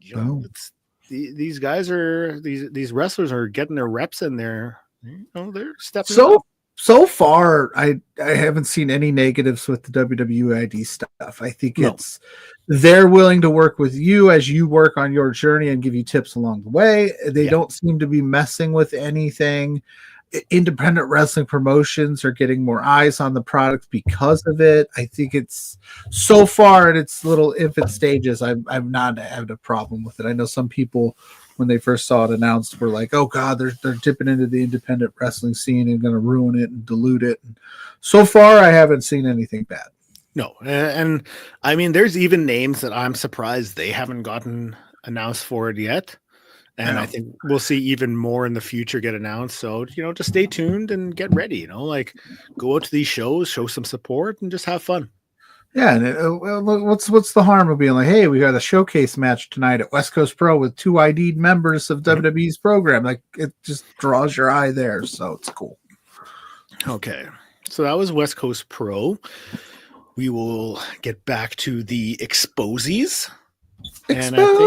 you know, it's these guys are these wrestlers are getting their reps in there. You know, they're stepping up. So far, I haven't seen any negatives with the WWID stuff. I think it's they're willing to work with you as you work on your journey and give you tips along the way. They don't seem to be messing with anything. Independent wrestling promotions are getting more eyes on the product because of it. I think it's so far at its little infant stages. I've not had a problem with it. I know some people, when they first saw it announced, were like, "Oh God, they're dipping into the independent wrestling scene and going to ruin it and dilute it." And so far, I haven't seen anything bad. No, and I mean, there's even names that I'm surprised they haven't gotten announced for it yet. And I think we'll see even more in the future get announced. So, you know, just stay tuned and get ready, you know, like go out to these shows, show some support and just have fun. Yeah, and what's the harm of being like, hey, we got a showcase match tonight at West Coast Pro with 2 ID'd members of WWE's program. Like, it just draws your eye there, so it's cool. Okay, so that was West Coast Pro. We will get back to the Exposies. And I think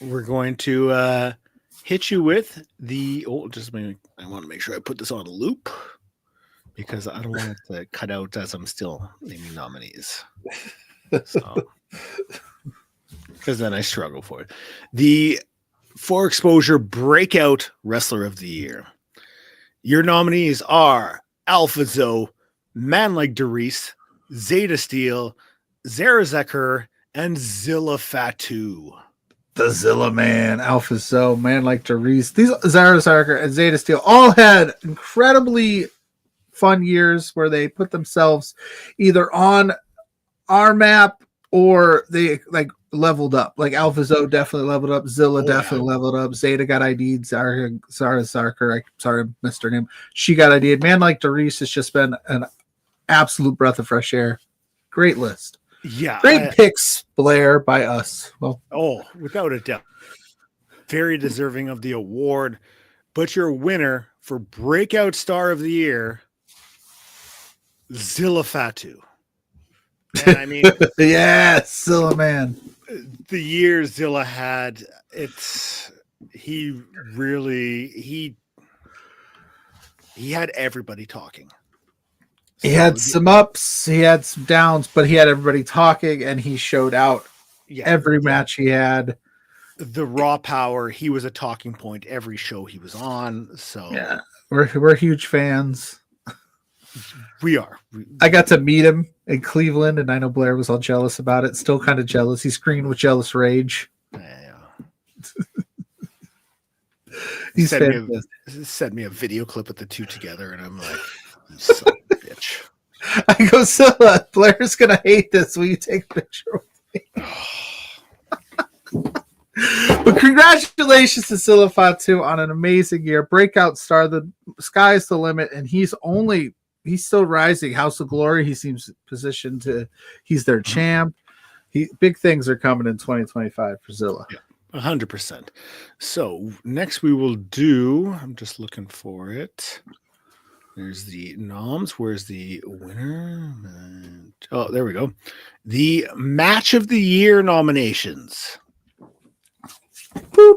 we're going to hit you with the I want to make sure I put this on a loop because I don't want it to cut out as I'm still naming nominees. So, because then I struggle for it. The For Exposure Breakout Wrestler of the Year. Your nominees are Alpha Zoe, Man Like Doris, Zeta Steel, Zara Zeker, and Zilla Fatu. The Zilla Man, Alpha Zoe, Man Like Doris. These Zara Zeker and Zeta Steel all had incredibly fun years where they put themselves either on our map or they like leveled up. Like Alpha Zoe definitely leveled up. Zilla definitely leveled up. Zeta got ID'd. Zara Zarker, sorry, I missed her name. She got ID'd. Man Like Doris has just been an absolute breath of fresh air. Great list. Yeah. Great picks, Blair, by us. Well, without a doubt. Very deserving of the award. But your winner for Breakout Star of the Year, Zilla Fatu. And I mean, yes, Zilla Man. The year Zilla had, he had everybody talking. He had some ups, he had some downs, but he had everybody talking, and he showed out every match he had. The raw power, he was a talking point every show he was on. So yeah, we're huge fans. We are. I got to meet him in Cleveland, and I know Blair was all jealous about it. Still kind of jealous. He screamed with jealous rage. Yeah. He's sent me a video clip of the two together, and I'm like, you son of a bitch. I go, Zilla, Blair's gonna hate this. Will you take a picture with me? But congratulations to Zilla Fatu on an amazing year. Breakout star. The sky's the limit, and he's still rising. House of Glory, he seems positioned to, he's their champ. Big things are coming in 2025 for Zilla. Yeah, 100%. So next we will do, I'm just looking for it. There's the noms. Where's the winner? Oh, there we go. The Match of the Year nominations. I'll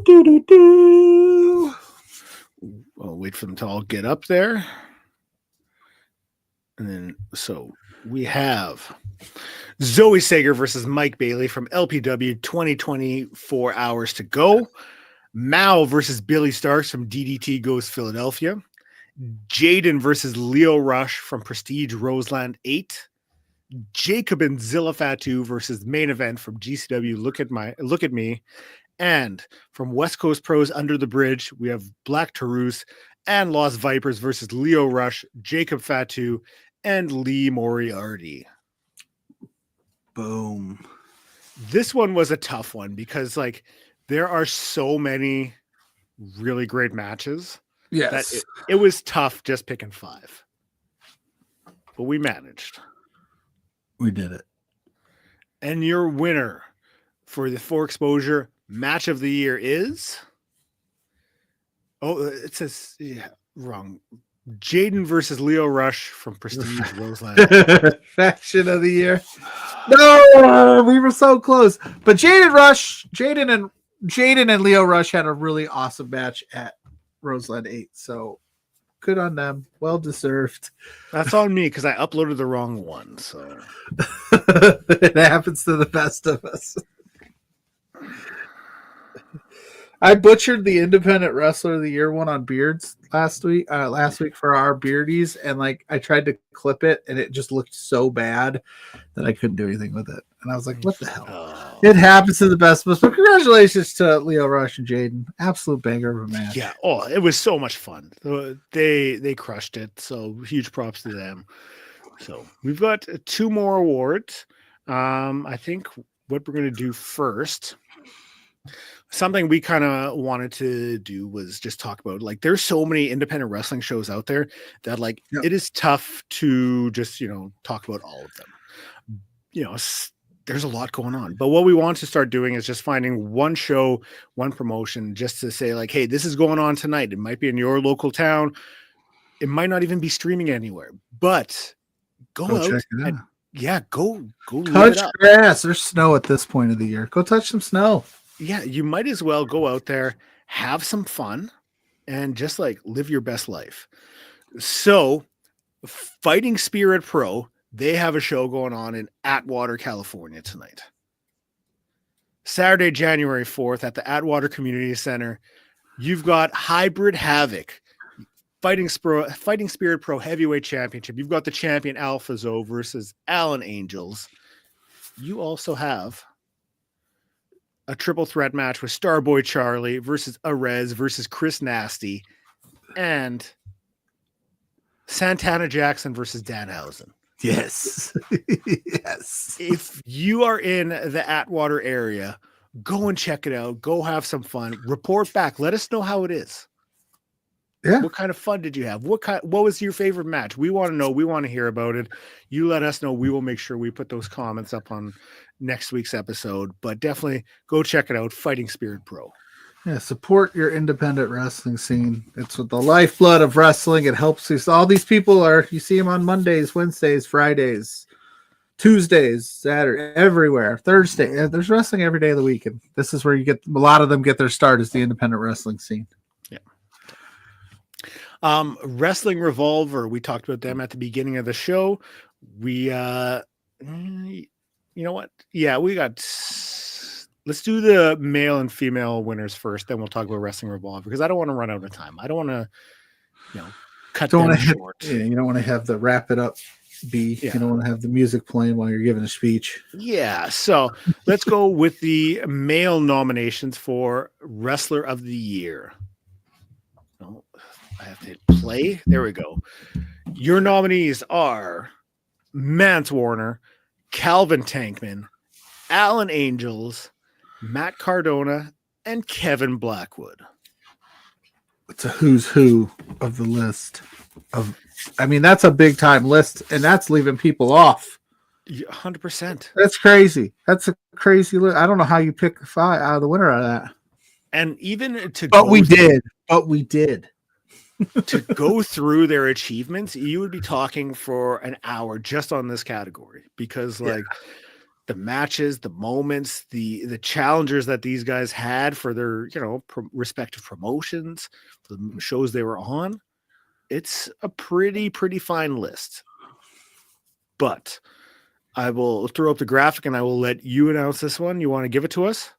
wait for them to all get up there. And then, so we have Zoe Sager versus Mike Bailey from LPW, 2024 hours to go. Mao versus Billy Starks from DDT Goes Philadelphia. Jaden versus Leo Rush from Prestige Roseland 8. Jacob and Zilla Fatu versus Main Event from GCW Look at Me. And from West Coast Pros Under the Bridge, we have Black Taurus and Lost Vipers versus Leo Rush, Jacob Fatu, and Lee Moriarty. Boom. This one was a tough one because like there are so many really great matches that Yes, it was tough just picking 5. But we managed. we did it. And your winner for the For Exposure match of the year is it says wrong. Jaden versus Leo Rush from Prestige Roseland. Faction of the year. No, we were so close. But Jaden and Leo Rush had a really awesome match at Roseland 8. So good on them. Well deserved. That's on me because I uploaded the wrong one. So It happens to the best of us. I butchered the Independent Wrestler of the Year one on Beards last week for our Beardies, and like I tried to clip it, and it just looked so bad that I couldn't do anything with it. And I was like, "What the hell?" Oh. It happens to the best of us. But congratulations to Leo Rush and Jaden. Absolute banger of a match. Yeah. Oh, it was so much fun. They crushed it. So huge props to them. So we've got 2 more awards. I think what we're going to do first, something we kind of wanted to do was just talk about like there's so many independent wrestling shows out there that like it is tough to just talk about all of them. There's a lot going on, but what we want to start doing is just finding one show, one promotion, just to say like, hey, this is going on tonight. It might be in your local town. It might not even be streaming anywhere, but go out check it out. And go touch grass. There's snow at this point of the year. Go touch some snow. Yeah, you might as well go out there, have some fun, and just like live your best life. So, Fighting Spirit Pro, they have a show going on in Atwater, California tonight. Saturday, January 4th at the Atwater Community Center. You've got Hybrid Havoc, Fighting Spirit Pro Heavyweight Championship. You've got the champion Alpha Zo versus Allen Angels. You also have a triple threat match with Starboy Charlie versus Arez versus Chris Nasty and Santana Jackson versus Danhausen. Yes. Yes. If you are in the Atwater area, go and check it out. Go have some fun. Report back. Let us know how it is. Yeah. What kind of fun did you have? What was your favorite match? We want to know. We want to hear about it. You let us know. We will make sure we put those comments up on next week's episode. But definitely go check it out. Fighting Spirit Pro. Yeah, support your independent wrestling scene. It's with the lifeblood of wrestling. It helps us. All these people you see them on Mondays, Wednesdays, Fridays, Tuesdays, Saturday, everywhere. Thursday. There's wrestling every day of the week. And this is where a lot of them get their start, is the independent wrestling scene. Wrestling Revolver, we talked about them at the beginning of the show. We you know what? Yeah, let's do the male and female winners first, then we'll talk about Wrestling Revolver because I don't want to run out of time. I don't want to cut them short. You don't want to have the wrap it up be. Yeah. You don't want to have the music playing while you're giving a speech. Yeah, so let's go with the male nominations for Wrestler of the Year. I have to hit play. There we go. Your nominees are Mance Warner, Calvin Tankman, Allen Angels, Matt Cardona, and Kevin Blackwood. It's a who's who of the list. That's a big time list, and that's leaving people off. 100%. That's crazy. That's a crazy list. I don't know how you pick 5 out of the winner out of that. And even to But we did. To go through their achievements, you would be talking for an hour just on this category because the matches, the moments, the challengers that these guys had for their respective promotions, the shows they were on, it's a pretty fine list. But I will throw up the graphic and I will let you announce this one. You want to give it to us?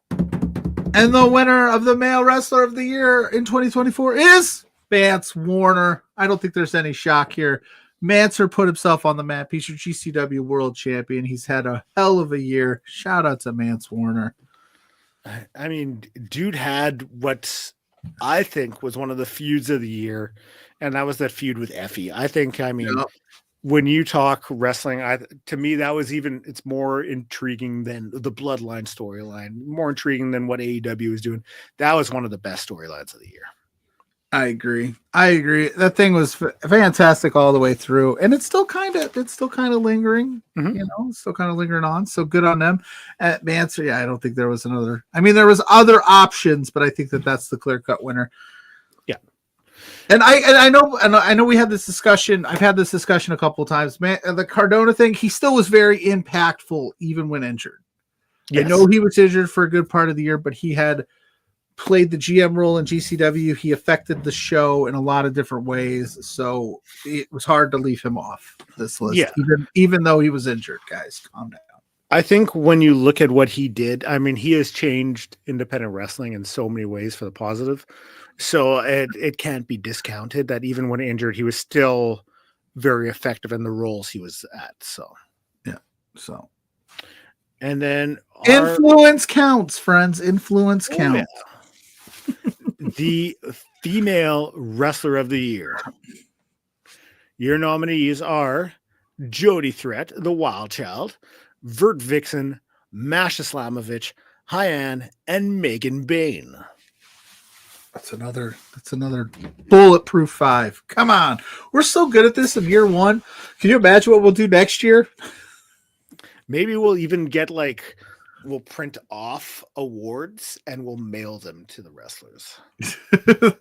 And the winner of the Male Wrestler of the Year in 2024 is Mance Warner. I don't think there's any shock here. Manser put himself on the map. He's your GCW World Champion. He's had a hell of a year. Shout out to Mance Warner. I mean, dude had what I think was one of the feuds of the year, and that was that feud with Effie. when you talk wrestling, to me that was it's more intriguing than the Bloodline storyline, more intriguing than what AEW was doing. That was one of the best storylines of the year. I agree. That thing was fantastic all the way through, and it's still kind of lingering. Mm-hmm. You know, still kind of lingering on. So good on them. Mansour, yeah, I don't think there was another. I mean, there was other options, but I think that's the clear cut winner. Yeah, and I know we had this discussion. I've had this discussion a couple of times. Man, the Cardona thing, he still was very impactful even when injured. Yes. I know he was injured for a good part of the year, but he had played the GM role in GCW. He affected the show in a lot of different ways, so it was hard to leave him off this list. Yeah. Even though he was injured, guys, calm down. I think when you look at what he did, I mean, he has changed independent wrestling in so many ways for the positive. So it can't be discounted that even when injured, he was still very effective in the roles he was at. So, yeah. So, and then influence counts, friends. Influence counts. Yeah. The female wrestler of the year. Your nominees are Jody Threat, the Wild Child, Vert Vixen, Masha Slamovich, Hyann, and Megan Bain. That's another bulletproof 5. Come on. We're so good at this in year 1. Can you imagine what we'll do next year? Maybe we'll even get we'll print off awards and we'll mail them to the wrestlers.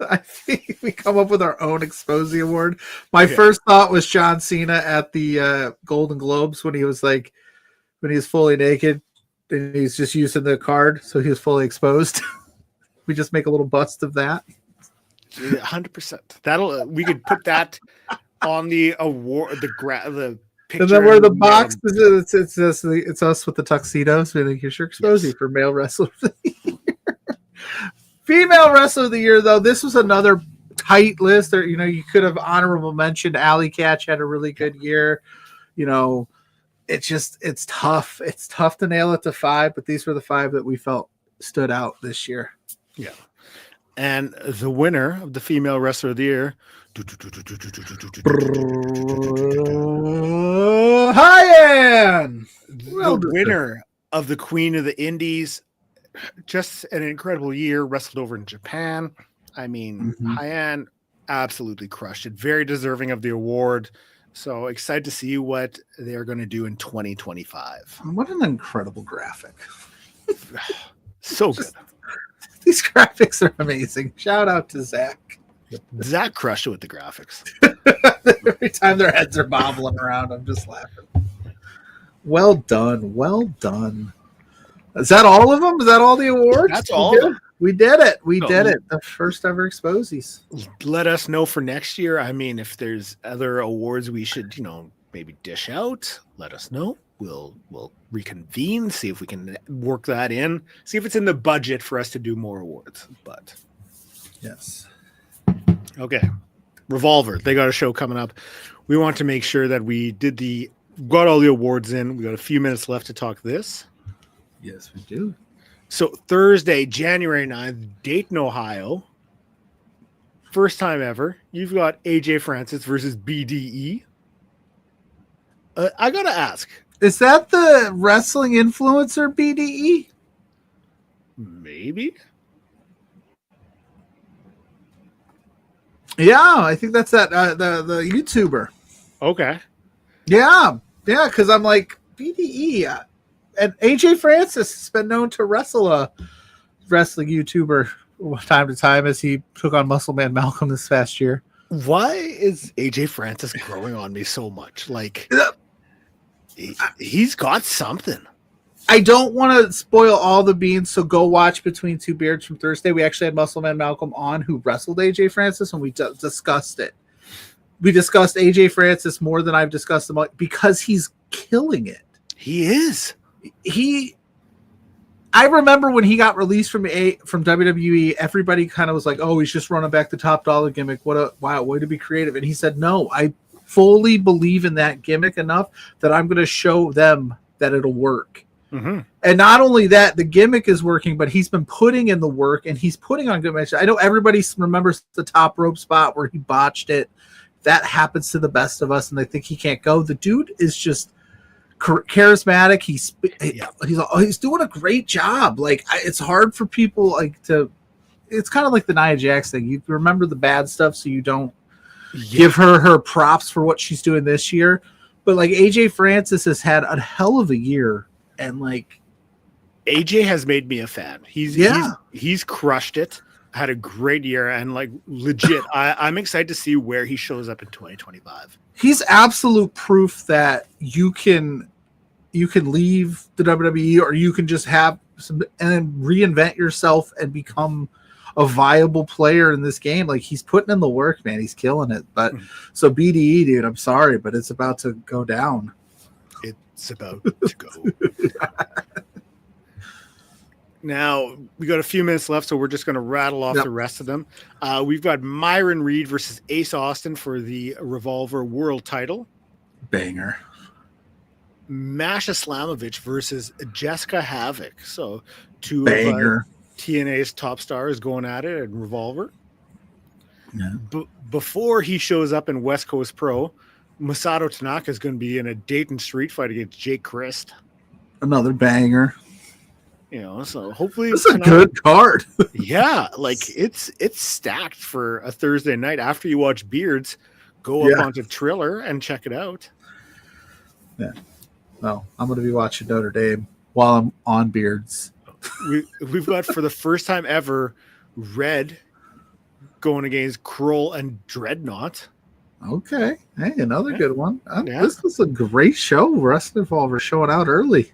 I think we come up with our own Exposie award. My first thought was John Cena at the Golden Globes when he was fully naked and he's just using the card. So he was fully exposed. We just make a little bust of that. 100%. We could put that on the award, the picture. And then where the box is, it's us with the tuxedos. We think here's your Exposie for male wrestler of the year. Female wrestler of the year, though, this was another tight list. Or you could have honorable mentioned. Alley Catch had a really good year. It's tough. It's tough to nail it to 5, but these were the 5 that we felt stood out this year. Yeah. And the winner of the female wrestler of the year, Hyann, the winner of the Queen of the Indies. Just an incredible year. Wrestled over in Japan. I mean, Hyann absolutely crushed it. Very deserving of the award. So excited to see what they're going to do in 2025. What an incredible graphic. So good. These graphics are amazing. Shout out to Zach. Zach crushed it with the graphics. Every time their heads are bobbling around, I'm just laughing. Well done. Well done. Is that all of them? Is that all the awards? That's all of them. We did it. We did it. The first ever Exposies. Let us know for next year. I mean, if there's other awards we should, maybe dish out, let us know. We'll reconvene, see if we can work that in, see if it's in the budget for us to do more awards. But yes. Okay. Revolver. They got a show coming up. We want to make sure that we got all the awards in. We got a few minutes left to talk this. Yes, we do. So Thursday, January 9th, Dayton, Ohio. First time ever. You've got AJ Francis versus BDE. I got to ask. Is that the wrestling influencer BDE? Maybe. Yeah, I think that's that the YouTuber. Okay. Yeah, because I'm like BDE, and AJ Francis has been known to wrestle a wrestling YouTuber time to time as he took on Muscle Man Malcolm this past year. Why is AJ Francis growing on me so much? He's got something. I don't want to spoil all the beans, so go watch Between Two Beards from Thursday. We actually had Muscle Man Malcolm on who wrestled AJ Francis, and we discussed it. We discussed AJ Francis more than I've discussed him because he's killing it. He is. I remember when he got released from WWE, everybody kind of was like, "Oh, he's just running back the top dollar gimmick. Wow, way to be creative." And he said, "No, I fully believe in that gimmick enough that I'm going to show them that it'll work." Mm-hmm. And not only that, the gimmick is working, but he's been putting in the work and he's putting on good matches. I know everybody remembers the top rope spot where he botched it that happens to the best of us, and they think he can't go. The dude is just charismatic. He's doing a great job. Like, it's hard for people like to. It's kind of like the Nia Jax thing. You remember the bad stuff, so you don't give her props for what she's doing this year. But like AJ Francis has had a hell of a year, and like AJ has made me a fan. He's crushed it. Had a great year, and like legit, I'm excited to see where he shows up in 2025. He's absolute proof that you can leave the WWE, or you can just have some and then reinvent yourself and become a viable player in this game. Like, he's putting in the work, man. He's killing it. But so BDE, dude, I'm sorry, but it's about to go down. It's about to go. Now, we got a few minutes left, so we're just going to rattle off the rest of them. We've got Myron Reed versus Ace Austin for the Revolver World title. Banger. Masha Slamovich versus Jessica Havoc. So, two Banger. of TNA's top stars going at it in Revolver. Yeah. Before he shows up in West Coast Pro, Masato Tanaka is going to be in a Dayton street fight against Jake Christ. Another banger. You know, so hopefully it's a good card. Yeah, like it's stacked for a Thursday night. After you watch Beards, go up onto Triller and check it out. Yeah. No, I'm going to be watching Notre Dame while I'm on Beards. We've got, for the first time ever, Red going against Kroll and Dreadnought. Okay. Hey, another good one. This was a great show. Wrestling Revolver showing out early.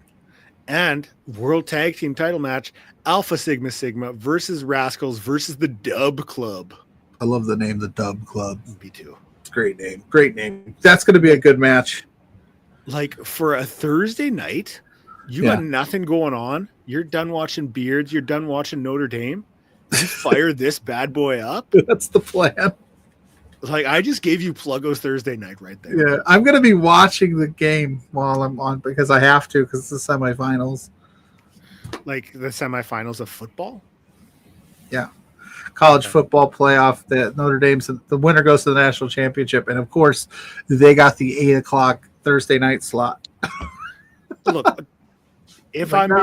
And World Tag Team title match, Alpha Sigma Sigma versus Rascals versus the Dub Club. I love the name, the Dub Club. Me too. It's a great name. Great name. That's going to be a good match. Like, for a Thursday night, you got nothing going on. You're done watching Beards. You're done watching Notre Dame. You fire this bad boy up. That's the plan. Like, I just gave you Pluggo's Thursday night right there. Yeah, I'm going to be watching the game while I'm on, because I have to, because it's the semifinals. Like the semifinals of football? Yeah. College football playoff. The Notre Dame's, the winner goes to the national championship. And, of course, they got the 8 o'clock Thursday night slot. Look, if I'm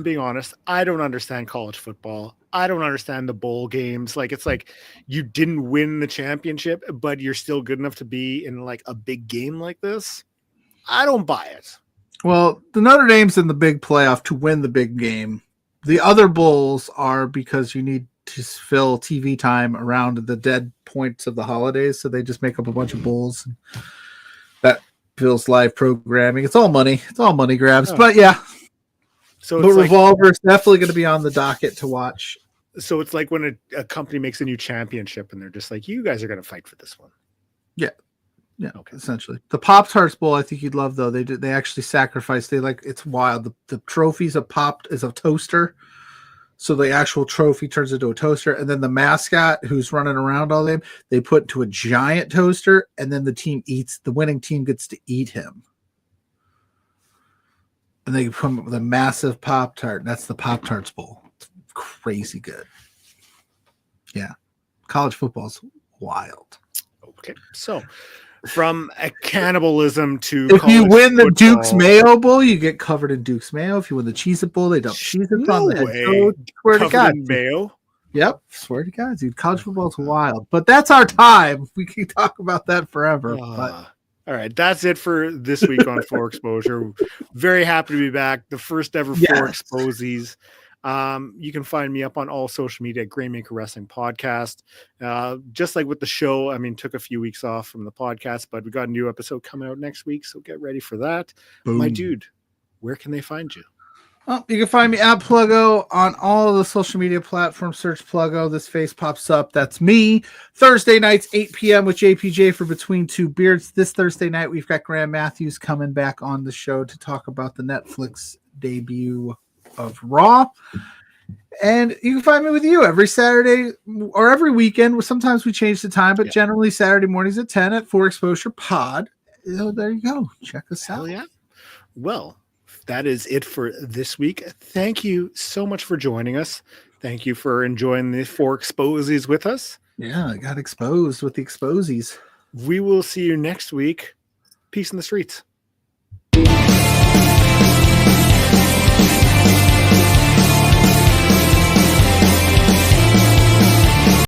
being honest, I don't understand college football. I don't understand the bowl games. Like, it's like you didn't win the championship, but you're still good enough to be in like a big game like this. I don't buy it. Well, the Notre Dame's in the big playoff to win the big game. The other bowls are because you need to fill TV time around the dead points of the holidays. So they just make up a bunch of bowls. That fills live programming. It's all money. It's all money grabs. Oh. But yeah. So the Revolver is definitely going to be on the docket to watch. So it's like when a company makes a new championship and they're just like, you guys are going to fight for this one. Yeah. Yeah. Okay. Essentially. The Pop-Tarts Bowl, I think you'd love, though. They actually sacrifice. It's wild. The trophies is a toaster. So the actual trophy turns into a toaster. And then the mascot who's running around all day, they put into a giant toaster. And then the winning team gets to eat him. And they come up with a massive Pop-Tart. That's the Pop-Tarts Bowl. It's crazy good. Yeah. College football's wild. Okay. So from a cannibalism to if you win the Duke's Mayo Bowl, you get covered in Duke's Mayo. If you win the Cheez-It Bowl, they dump Cheez-Its on the head. So, swear to God. Mayo? Yep. Swear to God, dude. College football's wild. But that's our time. We can talk about that forever. But all right, that's it for this week on For Exposure. Very happy to be back. The first ever For Exposies. You can find me up on all social media at Grainmaker Wrestling Podcast. Just like with the show, I mean, took a few weeks off from the podcast, but we got a new episode coming out next week, so get ready for that. Boom. My dude, where can they find you? Well, you can find me at PLUGGO on all of the social media platforms. Search PLUGGO. This face pops up. That's me. Thursday nights, 8 p.m. with JPJ for Between Two Beards. This Thursday night, we've got Graham Matthews coming back on the show to talk about the Netflix debut of Raw. And you can find me with you every Saturday or every weekend. Sometimes we change the time, but generally Saturday mornings at 10 at For Exposure Pod. There you go. Check us out. Yeah. Well, that is it for this week. Thank you so much for joining us. Thank you for enjoying the For Exposies with us. Yeah, I got exposed with the exposies. We will see you next week. Peace in the streets.